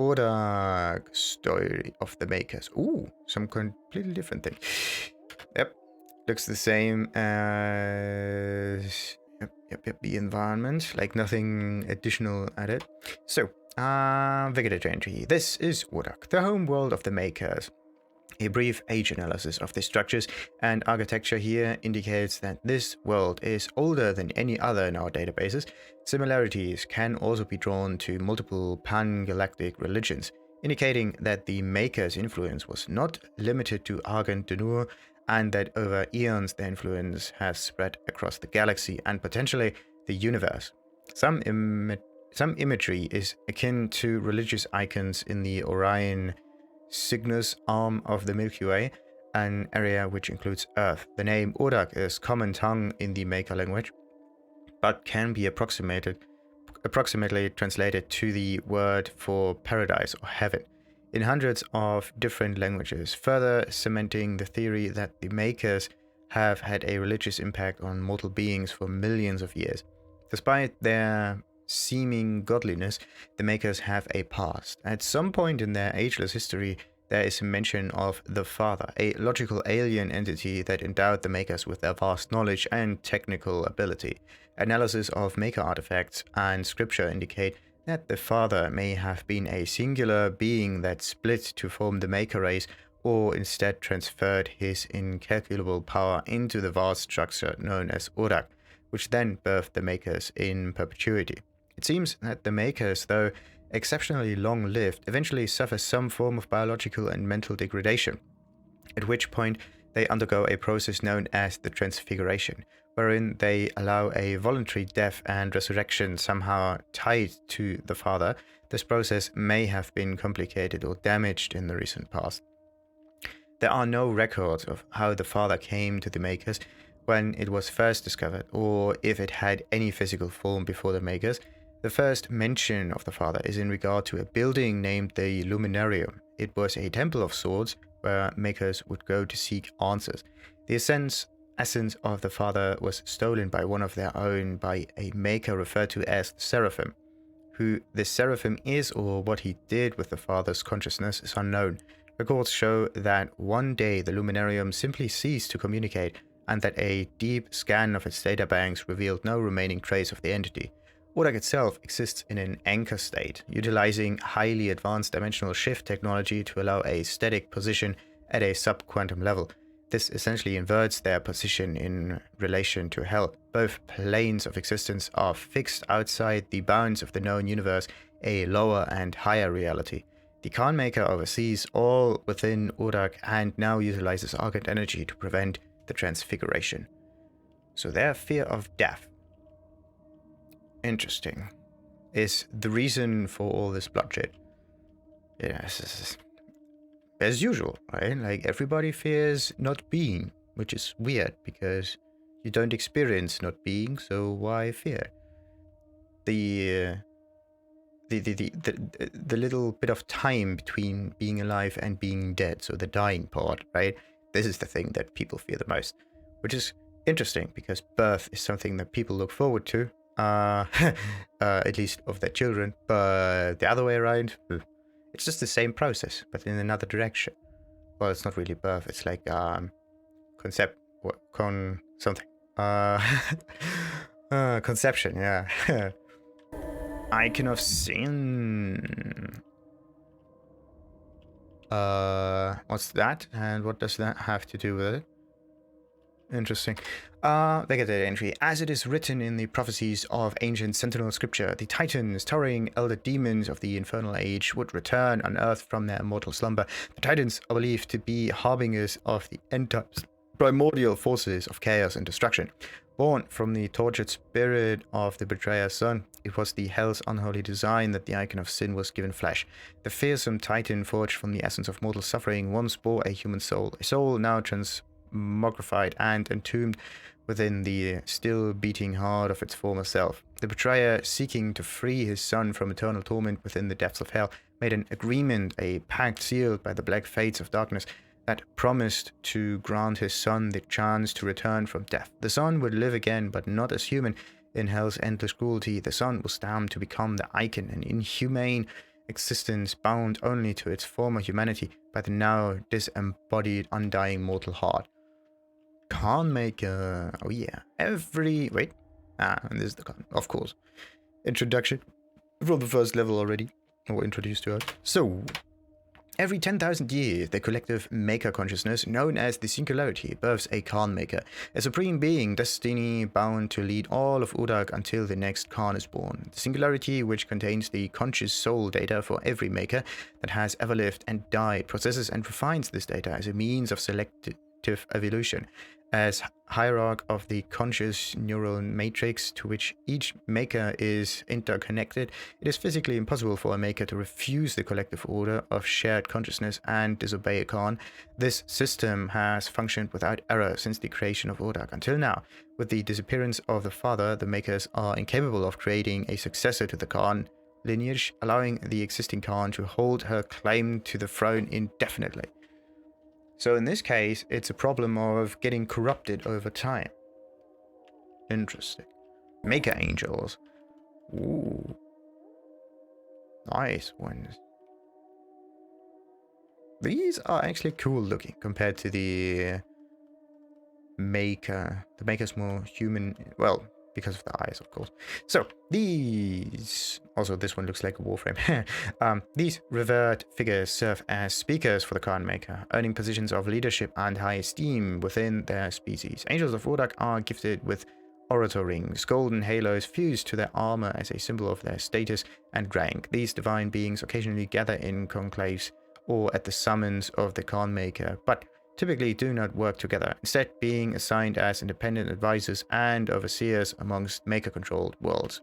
Urdak story of the makers. Ooh, some completely different thing. Yep, looks the same as the environment, like nothing additional added. So, Vegetative entry. This is Urdak, the home world of the makers. A brief age analysis of the structures and architecture here indicates that this world is older than any other in our databases. Similarities can also be drawn to multiple pan-galactic religions, indicating that the Maker's influence was not limited to Argent Denur, and that over eons their influence has spread across the galaxy and potentially the universe. Some imagery is akin to religious icons in the Orion Cygnus arm of the Milky Way, an area which includes Earth. The name Urdak is common tongue in the Maker language, but can be approximately translated to the word for paradise or heaven in hundreds of different languages, further cementing the theory that the Makers have had a religious impact on mortal beings for millions of years. Despite their seeming godliness, the Makers have a past. At some point in their ageless history, there is a mention of the Father, a logical alien entity that endowed the Makers with their vast knowledge and technical ability. Analysis of Maker artifacts and scripture indicate that the Father may have been a singular being that split to form the Maker race, or instead transferred his incalculable power into the vast structure known as Urdak, which then birthed the Makers in perpetuity. It seems that the Makers, though exceptionally long-lived, eventually suffer some form of biological and mental degradation, at which point they undergo a process known as the Transfiguration, wherein they allow a voluntary death and resurrection somehow tied to the Father. This process may have been complicated or damaged in the recent past. There are no records of how the Father came to the Makers when it was first discovered, or if it had any physical form before the Makers. The first mention of the Father is in regard to a building named the Luminarium. It was a temple of sorts where Makers would go to seek answers. The essence of the Father was stolen by one of their own by a Maker referred to as the Seraphim. Who the Seraphim is or what he did with the Father's consciousness is unknown. Records show that one day the Luminarium simply ceased to communicate, and that a deep scan of its databanks revealed no remaining trace of the entity. Urdak itself exists in an anchor state, utilizing highly advanced dimensional shift technology to allow a static position at a sub-quantum level. This essentially inverts their position in relation to Hell. Both planes of existence are fixed outside the bounds of the known universe, a lower and higher reality. The Khan Maker oversees all within Urdak and now utilizes Argent energy to prevent the Transfiguration. So their fear of death, interesting, is the reason for all this bloodshed. Yes, as usual, right? Like everybody fears not being, which is weird because you don't experience not being, so why fear? The little bit of time between being alive and being dead, so the dying part, right? This is the thing that people fear the most, which is interesting because birth is something that people look forward to, at least of their children, but the other way around, it's just the same process, but in another direction. Well, it's not really birth, it's like conception, yeah. Icon of Sin. What's that? And what does that have to do with it? Interesting. Vegetative entry. As it is written in the prophecies of ancient Sentinel scripture, the Titans, towering elder demons of the infernal age, would return on Earth from their immortal slumber. The Titans are believed to be harbingers of the end times, primordial forces of chaos and destruction. Born from the tortured spirit of the betrayer's son, it was the Hell's unholy design that the Icon of Sin was given flesh. The fearsome Titan, forged from the essence of mortal suffering, once bore a human soul, a soul now transmogrified and entombed within the still beating heart of its former self. The betrayer, seeking to free his son from eternal torment within the depths of hell, made an agreement, a pact sealed by the black fates of darkness, that promised to grant his son the chance to return from death. The son would live again, but not as human. In hell's endless cruelty, the son was damned to become the icon, an inhumane existence bound only to its former humanity by the now disembodied undying mortal heart. Khan Maker. Oh yeah. Wait. And this is the Khan, of course. Introduction from the first level already. Or introduced to us. So, every 10,000 years, the collective maker consciousness, known as the Singularity, births a Khan Maker, a supreme being, destiny bound to lead all of Urdak until the next Khan is born. The Singularity, which contains the conscious soul data for every maker that has ever lived and died, processes and refines this data as a means of selective evolution. As hierarch of the conscious neural matrix to which each maker is interconnected, it is physically impossible for a maker to refuse the collective order of shared consciousness and disobey a Khan. This system has functioned without error since the creation of Urdak until now. With the disappearance of the father, the makers are incapable of creating a successor to the Khan lineage, allowing the existing Khan to hold her claim to the throne indefinitely. So in this case, it's a problem of getting corrupted over time. Interesting. Maker angels. Ooh. Nice ones. These are actually cool looking compared to the Maker. The Maker's more human. Well, because of the eyes, of course. So, these... Also, this one looks like a warframe. These revered figures serve as speakers for the Khan Maker, earning positions of leadership and high esteem within their species. Angels of Urdak are gifted with orator rings, golden halos fused to their armor as a symbol of their status and rank. These divine beings occasionally gather in conclaves or at the summons of the Khan Maker, but typically do not work together, instead being assigned as independent advisors and overseers amongst maker-controlled worlds.